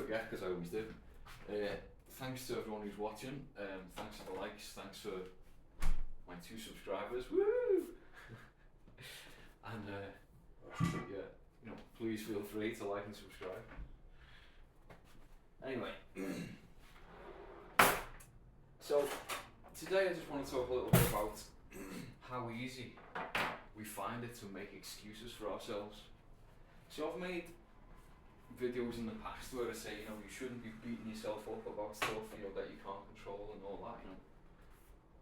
forget because I always do. Thanks to everyone who's watching. Thanks for the likes. Thanks for my 2 subscribers. Woo! And yeah, please feel free to like and subscribe. Anyway, so today I just want to talk a little bit about how easy we find it to make excuses for ourselves. So I've made videos in the past where I say, you shouldn't be beating yourself up about stuff, that you can't control and all that,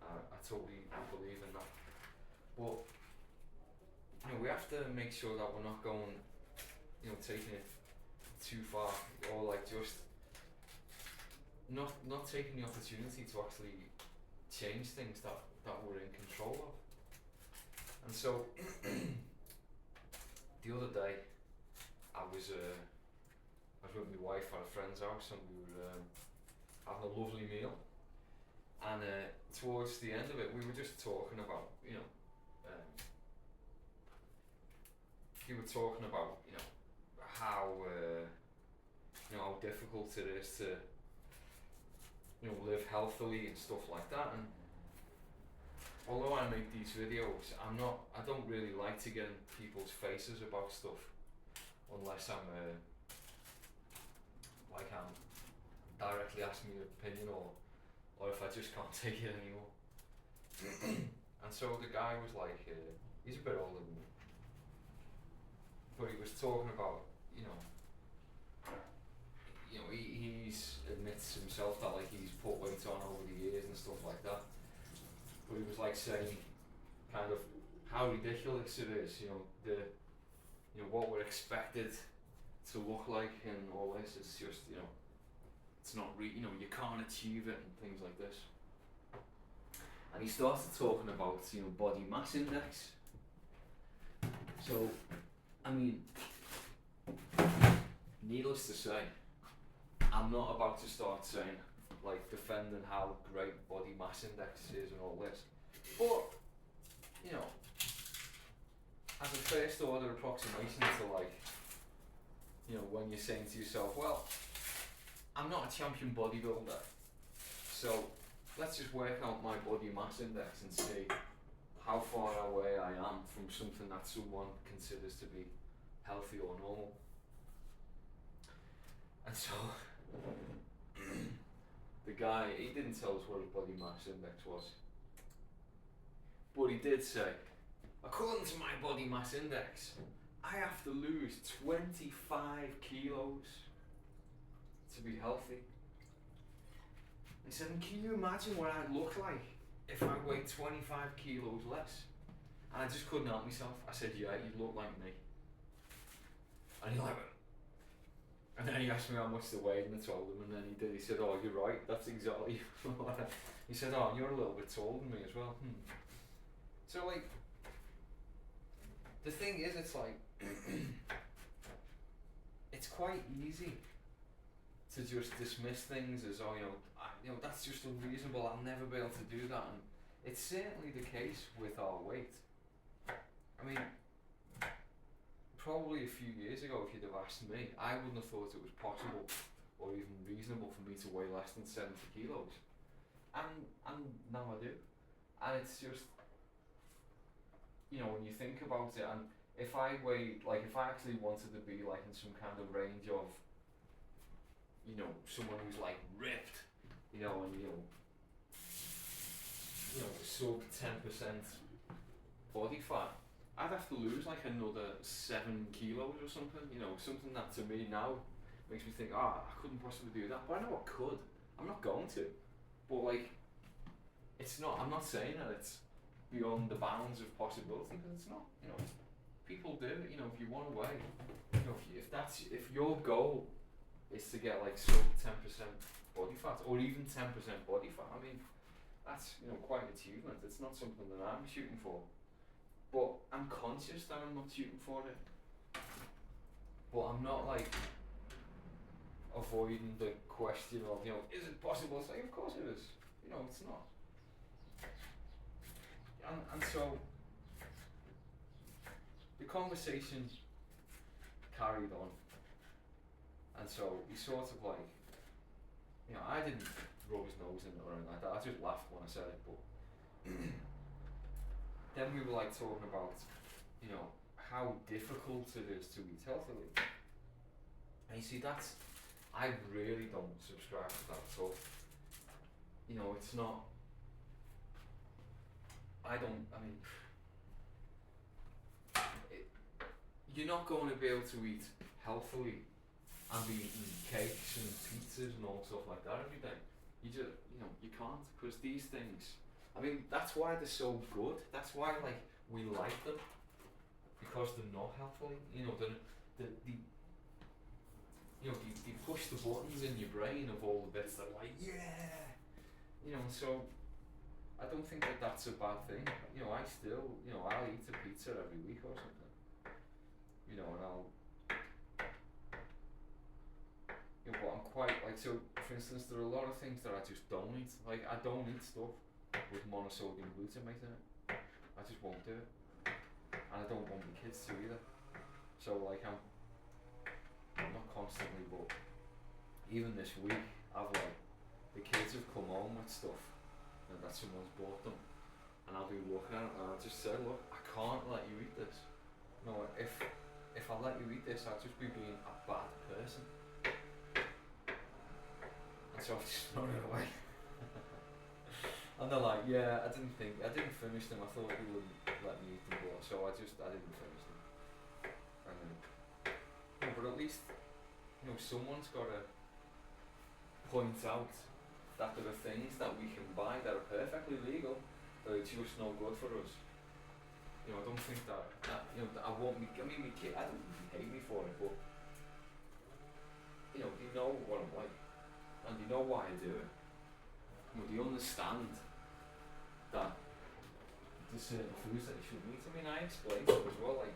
I totally believe in that. But, we have to make sure that we're not going, taking it too far, or like just not taking the opportunity to actually change things that we're in control of. And so, the other day, I was with my wife at a friend's house and we were having a lovely meal, and towards the end of it we were just talking about we were talking about how how difficult it is to live healthily and stuff like that. And although I make these videos, I don't really like to get in people's faces about stuff unless I'm directly asking your opinion, or if I just can't take it anymore. And so the guy was like, he's a bit older than me, but he was talking about, he admits himself that like he's put weight on over the years and stuff like that. But he was like saying kind of how ridiculous it is, what we're expected to look like and all this. It's just, it's not you can't achieve it and things like this. And he started talking about, body mass index. So, I mean, needless to say, I'm not about to start saying, like, defending how great body mass index is and all this. But, as a first order approximation to like, when you're saying to yourself, well, I'm not a champion bodybuilder, so let's just work out my body mass index and see how far away I am from something that someone considers to be healthy or normal. And so the guy, he didn't tell us what his body mass index was, but he did say, according to my body mass index, I have to lose 25 kilos to be healthy. He said, and can you imagine what I'd look like if I weighed 25 kilos less? And I just couldn't help myself. I said, yeah, you'd look like me. And he like, and then he asked me how much to weigh, and I told him, and then he did. He said, oh, you're right, that's exactly what he said, oh, you're a little bit taller than me as well. So like, the thing is, it's like, it's quite easy to just dismiss things as, oh, that's just unreasonable, I'll never be able to do that. And it's certainly the case with our weight. I mean, probably a few years ago, if you'd have asked me, I wouldn't have thought it was possible or even reasonable for me to weigh less than 70 kilos. And now I do. And it's just, when you think about it, and if I weighed, like if I actually wanted to be like in some kind of range of, someone who's like ripped, and sub 10% body fat, I'd have to lose like another 7 kilos or something, something that to me now makes me think, I couldn't possibly do that, but I know I could. I'm not going to, but like, it's not, I'm not saying that it's beyond the bounds of possibility, because it's not, people do it, if you want to weigh, if your goal is to get like sub 10% body fat, or even 10% body fat, I mean, that's, quite an achievement. It's not something that I'm shooting for, but I'm conscious that I'm not shooting for it, but I'm not like avoiding the question of, is it possible? It's like, of course it is, it's not. And so the conversation carried on, And so he sort of like, I didn't rub his nose in it or anything like that. I just laughed when I said it. But then we were like talking about, how difficult it is to eat healthily. And you see, I really don't subscribe to that at all. It's not. You're not going to be able to eat healthily and be eating cakes and pizzas and all stuff like that every day. You just, you can't, because these things, that's why they're so good. That's why, like, we like them, because they're not healthily. They push the buttons in your brain of all the bits that are like, yeah, so I don't think that that's a bad thing. I still, I'll eat a pizza every week or something. And I'll, but I'm quite, like, so for instance, there are a lot of things that I just don't eat. Like, I don't eat stuff with monosodium glutamate in it. I just won't do it. And I don't want my kids to either. So, like, I'm not constantly, but even this week, the kids have come home with stuff that someone's bought them. And I'll be looking at it and I'll just say, look, I can't let you eat this. No, if I let you eat this, I'll just be being a bad person. And so I just throw it away. And they're like, yeah, I didn't finish them. I thought you wouldn't let me eat them, but so I didn't finish them. But at least, someone's got to point out that there are things that we can buy that are perfectly legal, that are just no good for us. I don't think that I won't be. My kid, I don't even hate me for it, but they know what I'm like, and they know why I do it. They understand that there's certain foods that you shouldn't eat. I explained it as well. Like,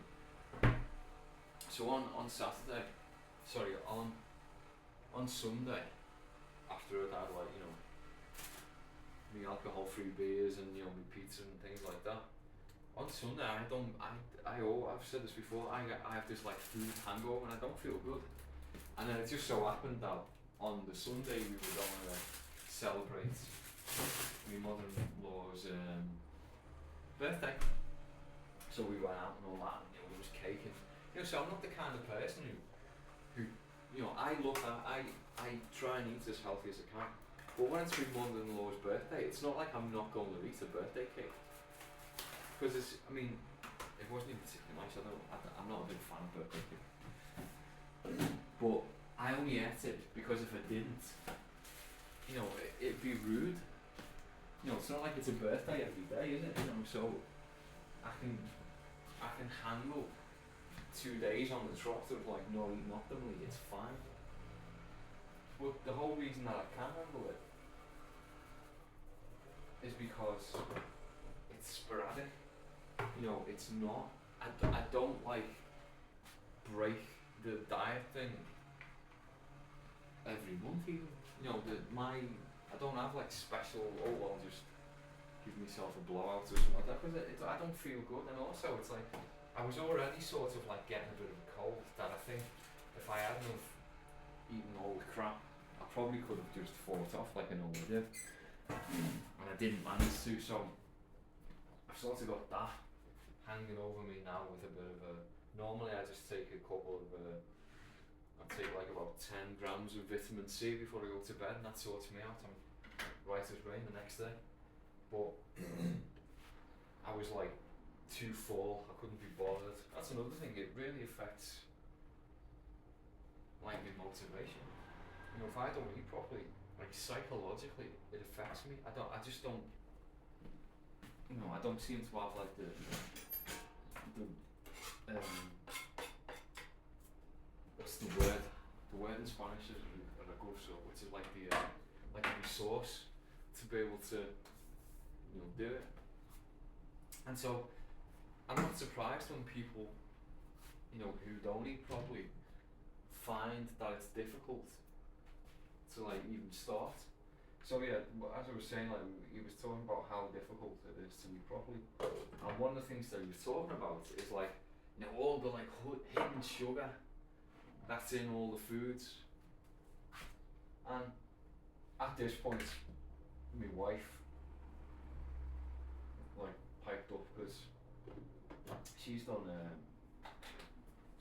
so on Saturday, on Sunday, after I'd had, like, the alcohol-free beers and my pizza and things like that. On Sunday, I've said this before, I have this, like, food hangover and I don't feel good. And then it just so happened that on the Sunday we were going to celebrate my mother-in-law's birthday. So we went out and all that, and there was cake and, so I'm not the kind of person who I try and eat as healthy as I can. But when it's my mother-in-law's birthday, it's not like I'm not going to eat a birthday cake. Because it wasn't even particularly nice. I'm not a big fan of birthday cake. But I only ate it because if I didn't, it'd be rude. It's not like it's a birthday every day, is it? So I can handle 2 days on the trot of, like, not eating optimally. It's fine. But the whole reason that I can handle it is because it's sporadic. It's not. I don't, like, break the diet thing every month even. I don't have, like, special, I'll just give myself a blowout or something like that, because I don't feel good. And also it's like, I was already sort of, like, getting a bit of a cold that I think if I hadn't have eaten all the crap, I probably could have just fought off like I normally did. And I didn't manage to, so I've sort of got that hanging over me now with a bit of a, normally I just take a couple of, I take like about 10 grams of vitamin C before I go to bed, and that sorts me out. I'm right as rain the next day. But I was like too full, I couldn't be bothered. That's another thing, it really affects, like, my motivation. If I don't eat properly, like, psychologically, it affects me. I just don't, I don't seem to have, like, the what's the word? The word in Spanish is recurso, which is like the resource to be able to, do it. And so, I'm not surprised when people, who don't eat properly, find that it's difficult to, like, even start. So yeah, as I was saying, like, he was talking about how difficult it is to eat properly, and one of the things that he was talking about is, like, all the, like, hidden sugar that's in all the foods, And at this point, my wife like piped up because she's done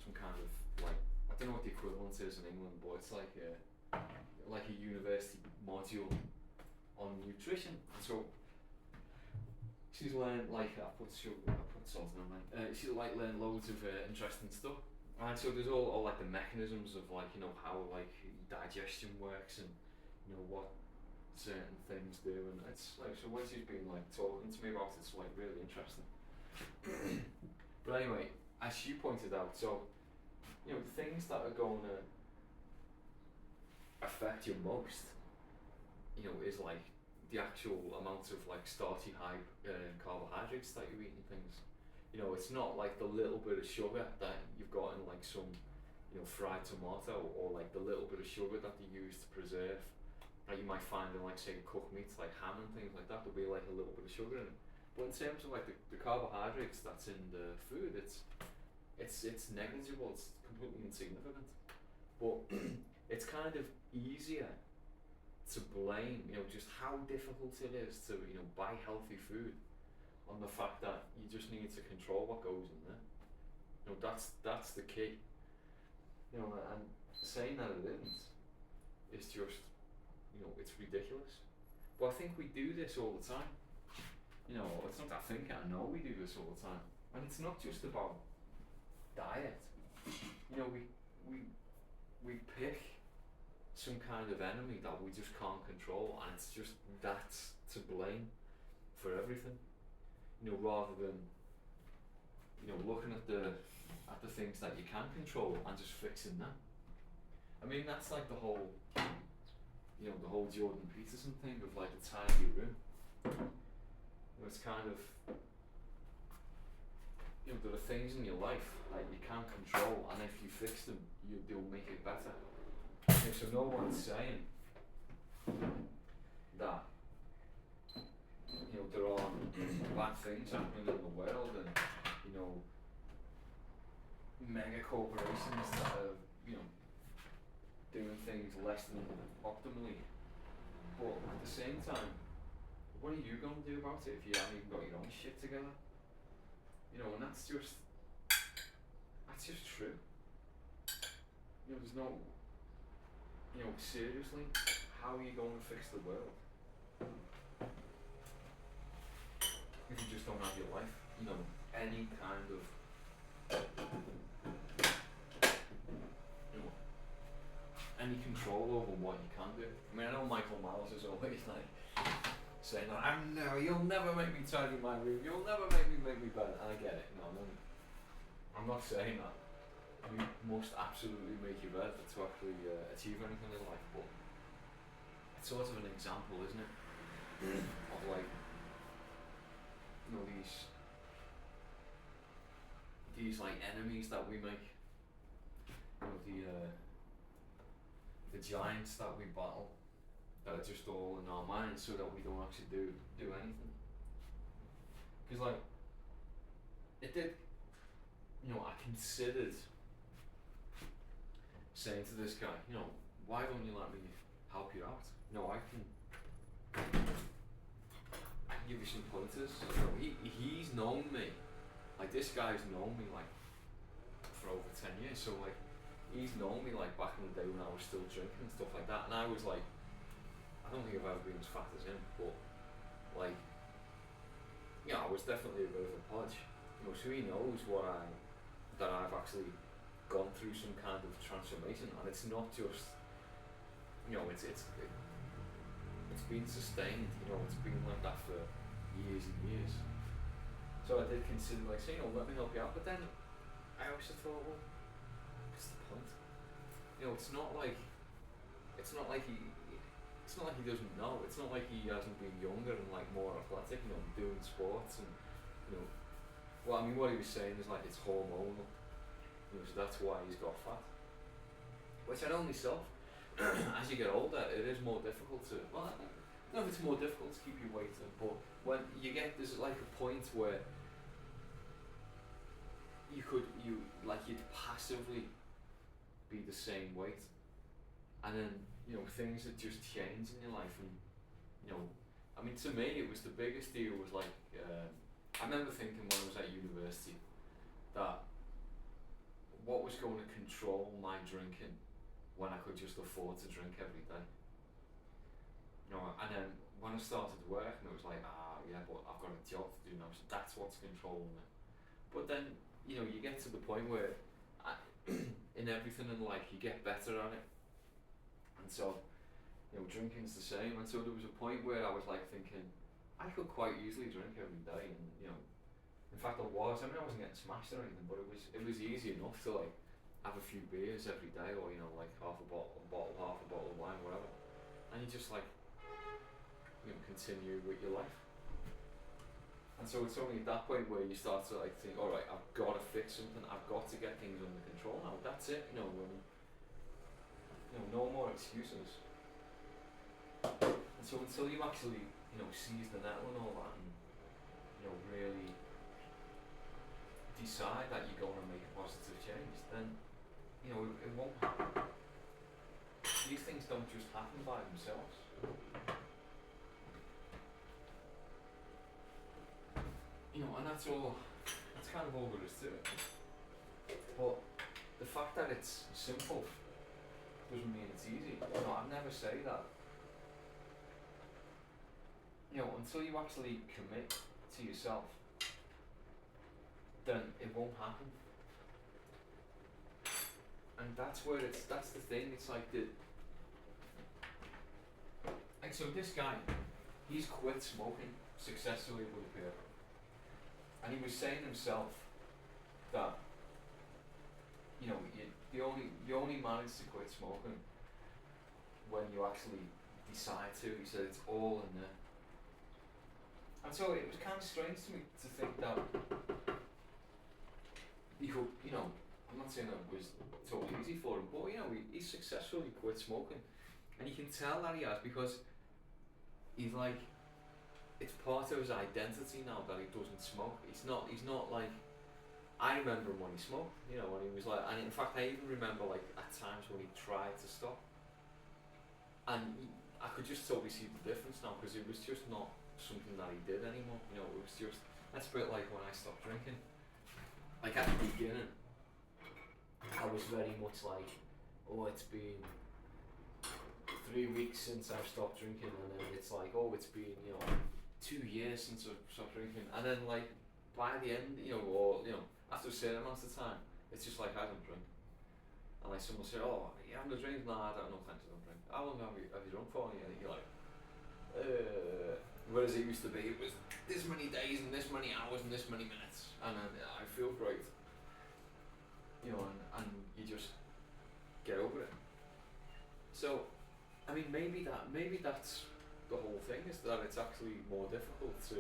some kind of like, I don't know what the equivalent is in England, but it's like a university module on nutrition. So she's learned like I put salt in her. She's like learned loads of interesting stuff. And so there's all like the mechanisms of like, you know, how like digestion works and you know what certain things do, and it's like, so when she's been like talking to me about it, it's like really interesting. But anyway, as you pointed out, so you know, things that are going to affect you most, you know, is like the actual amount of like starchy high carbohydrates that you eat and things. You know, it's not like the little bit of sugar that you've got in like some, you know, fried tomato, or like the little bit of sugar that they use to preserve, that you might find in like say cooked meats like ham and things like that. There'll be like a little bit of sugar in it. But in terms of like the carbohydrates that's in the food, it's negligible. It's completely insignificant. But it's kind of easier to blame, you know, just how difficult it is to, you know, buy healthy food on the fact that you just need to control what goes in there. You know, that's the key. You know, and saying that it isn't is just, you know, it's ridiculous. But I think we do this all the time. You know, it's not that I think, I know we do this all the time. And it's not just about diet. You know, we pick some kind of enemy that we just can't control, and it's just that's to blame for everything. You know, rather than, you know, looking at the things that you can control and just fixing them. I mean, that's like the whole, you know, the whole Jordan Peterson thing of like the tidy room. You know, it's kind of, you know, there are things in your life that you can't control, and if you fix them, they'll make it better. You know, so no one's saying that, you know, there are bad things happening in the world, and you know, mega corporations that are, you know, doing things less than optimally. But at the same time, what are you going to do about it if you haven't even got your own shit together? You know, and that's just true. You know, there's no, you know, seriously, how are you going to fix the world if you just don't have your life, you know, any kind of, you know, any control over what you can do? I mean, I know Michael Myers is always like saying that, you'll never make me tidy my room, you'll never make me bed. I get it, I'm not saying that you must absolutely make your bed to actually achieve anything in life, but it's sort of an example, isn't it, of like, you know, these like enemies that we make, you know, the giants that we battle, that are just all in our minds, so that we don't actually do anything. Because like, it did, you know, I considered saying to this guy, you know, why don't you let me help you out? You know, I can give you some pointers. You know, he's known me, like this guy's known me like for over 10 years, so like he's known me like back in the day when I was still drinking and stuff like that, and I was like, I don't think I've ever been as fat as him, but like, yeah, I was definitely a bit of a podge. You know, so he knows that I've actually gone through some kind of transformation, and it's not just, you know, it's been sustained. You know, it's been like that for years and years. So I did consider like saying, let me help you out, but then I also thought, well, what's the point? You know, it's not like he doesn't know. It's not like he hasn't been younger and like more athletic, you know, doing sports, and you know, well, I mean, what he was saying is like it's hormonal, you know, so that's why he's got fat. Which I know myself. As you get older, it is more difficult to. Well, I don't know if it's more difficult to keep your weight in, but when you get, there's like a point where you'd passively be the same weight, and then things that just change in your life, and I mean, to me, it was the biggest deal. Was like, I remember thinking when I was at university that what was going to control my drinking when I could just afford to drink every day. And then when I started work, and it was like, yeah, but I've got a job to do now, so that's what's controlling me. But then, you get to the point where in everything in life, you get better at it. And so, drinking's the same. And so there was a point where I was like thinking, I could quite easily drink every day, and in fact I mean, I wasn't getting smashed or anything, but it was easy enough to like have a few beers every day, or like half a bottle of wine, whatever. And you just like, continue with your life. And so it's only at that point where you start to like think, all right, I've got to fix something. I've got to get things under control now. That's it. No more excuses. And so until you actually, seize the nettle and all that, and really decide that you're going to make a positive change, then it won't happen. These things don't just happen by themselves. And that's all. That's kind of all there is to it. But the fact that it's simple doesn't mean it's easy. I'd never say that. Until you actually commit to yourself, then it won't happen. And that's the thing. It's like so this guy, he's quit smoking successfully with a paper. And he was saying himself that, you only manage to quit smoking when you actually decide to. He said it's all in there. And so it was kind of strange to me to think that he could, I'm not saying that it was totally easy for him, but he successfully quit smoking. And you can tell that he has, because he's like, it's part of his identity now that he doesn't smoke. He's not like, I remember him when he smoked, when he was like, and in fact I even remember like at times when he tried to stop, and I could just totally see the difference now, because it was just not something that he did anymore. It was just, that's a bit like when I stopped drinking. Like at the beginning, I was very much like, it's been 3 weeks since I've stopped drinking, and then it's like, it's been 2 years since I've stopped drinking, and then like by the end, or after a certain amount of time, it's just like I don't drink. And like someone will say, you having a drink? Nah, I don't know, thanks, I don't drink. How long have you drunk for? And you're like, whereas it used to be, it was this many days and this many hours and this many minutes, and I feel great, and you just get over it. So, I mean, maybe that's the whole thing, is that it's actually more difficult to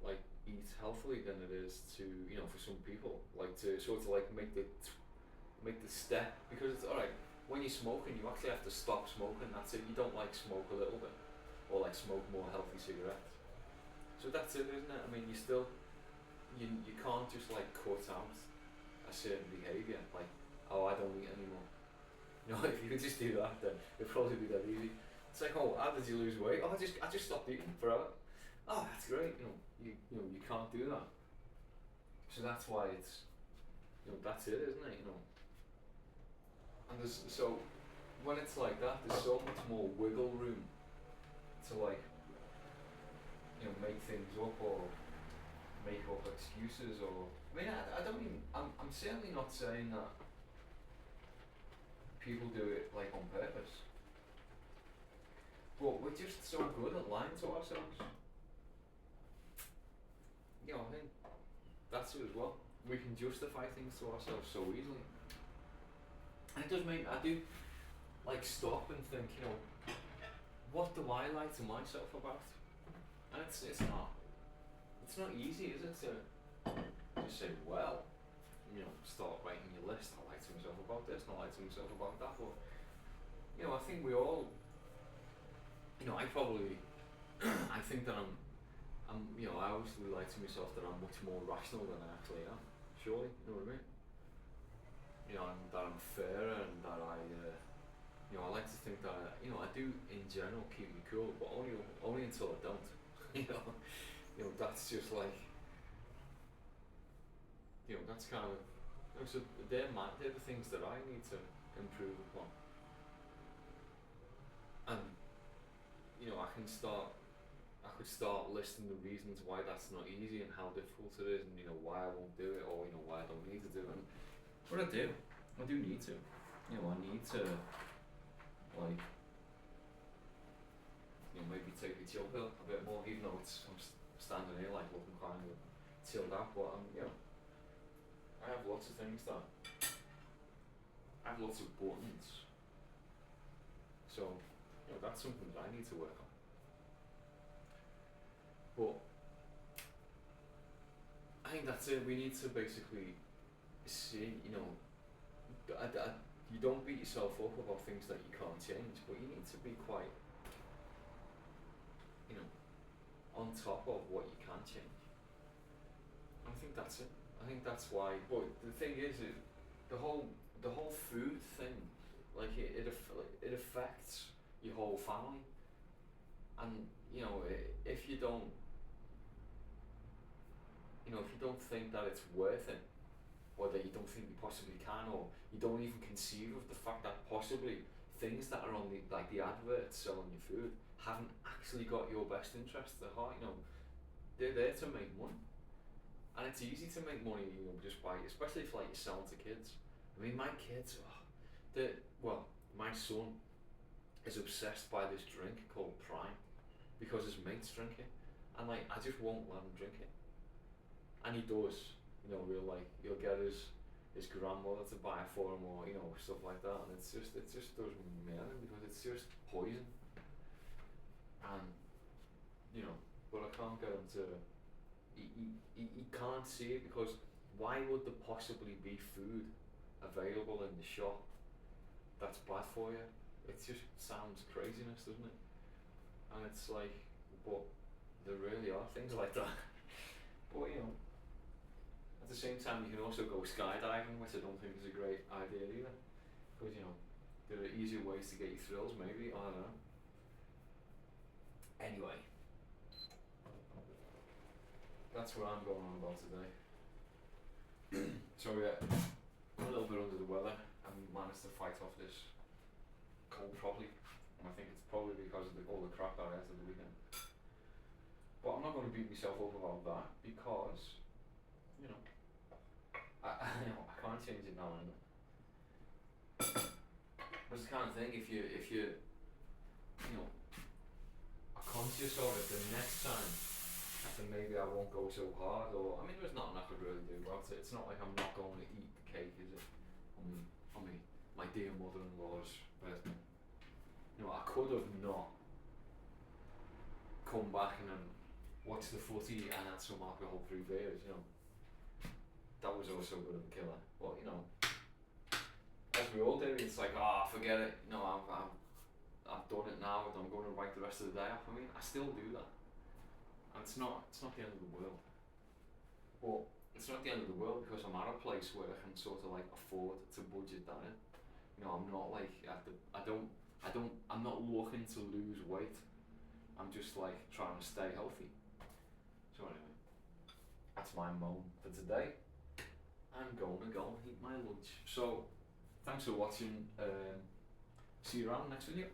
like eat healthily than it is to, for some people, like to sort of like make the step, because it's alright, when you're smoking, you actually have to stop smoking, that's it. You don't like smoke a little bit, or like smoke more healthy cigarettes. So that's it, isn't it? I mean, you can't just like cut out a certain behaviour, like, I don't eat anymore. If you could just do that, then it'd probably be that easy. It's like, how did you lose weight? I just stopped eating forever. That's great. You can't do that. So that's why it's, that's it, isn't it? And so when it's like that, there's so much more wiggle room to like, make things up, or make up excuses, or I mean, I don't even. I'm certainly not saying that people do it like on purpose, but we're just so good at lying to ourselves. I think that's it as well. We can justify things to ourselves so easily, and it does make I do like stop and think, what do I lie to myself about? And it's not easy, is it, to just say, well, start writing your list. I lie to myself about this, and I lie to myself about that. But I think we all, I probably, I think that I'm, I obviously lie to myself that I'm much more rational than I actually am. Surely, you know what I mean? And that I'm fairer, and that You know, I like to think that you know I do in general keep me cool, but only until I don't. You know that's just like that's kind of so they're the things that I need to improve upon, and I could start listing the reasons why that's not easy and how difficult it is, and why I won't do it, or why I don't need to do it. And but I do need to. I need to like maybe take the chill pill a bit more, even though I'm standing here like looking kind of chilled out. But I have lots of things that I have lots of buttons, so that's something that I need to work on. But I think that's it. We need to basically see, you don't beat yourself up about things that you can't change, but you need to be quite, on top of what you can change. I think that's it. I think that's why. But the thing is, the whole food thing, like it affects your whole family, and if you don't, if you don't think that it's worth it, or that you don't think you possibly can, or you don't even conceive of the fact that possibly things that are on the adverts selling your food haven't actually got your best interests at heart. They're there to make money, and it's easy to make money, just by, especially if you're selling to kids. I mean, my kids, my son is obsessed by this drink called Prime because his mate's drink it, and I just won't let him drink it, and he does. He'll get his grandmother to buy it for him, or stuff like that, and it just does me in because it's just poison, and but I can't get him to. He can't see it because why would there possibly be food available in the shop that's bad for you? It just sounds craziness, doesn't it? And it's like, but there really are things like that. But at the same time, you can also go skydiving, which I don't think is a great idea either, because there are easier ways to get your thrills. Maybe, I don't know. Anyway, that's what I'm going on about today. So I'm a little bit under the weather. I managed to fight off this cold properly, and I think it's probably because of all the crap that I had at the weekend. But I'm not going to beat myself up about that because I can't change it now anyway. But it's the kind of thing, if you are conscious of it the next time, then maybe I won't go so hard. Or there's nothing I could really do about it. It's not like I'm not going to eat the cake, is it? My dear mother-in-law's birthday. I could have not come back and then watched the footy and had some alcohol-free beers. That was also a bit of a killer. But as we all do, it's like, forget it. I've done it now. I'm going to write the rest of the day off. I still do that. And it's not the end of the world. But it's not the end of the world because I'm at a place where I can sort of afford to budget that in. I'm not I'm not looking to lose weight. I'm just trying to stay healthy. So anyway, that's my moan for today. I'm going to go and eat my lunch. So thanks for watching. See you around next video.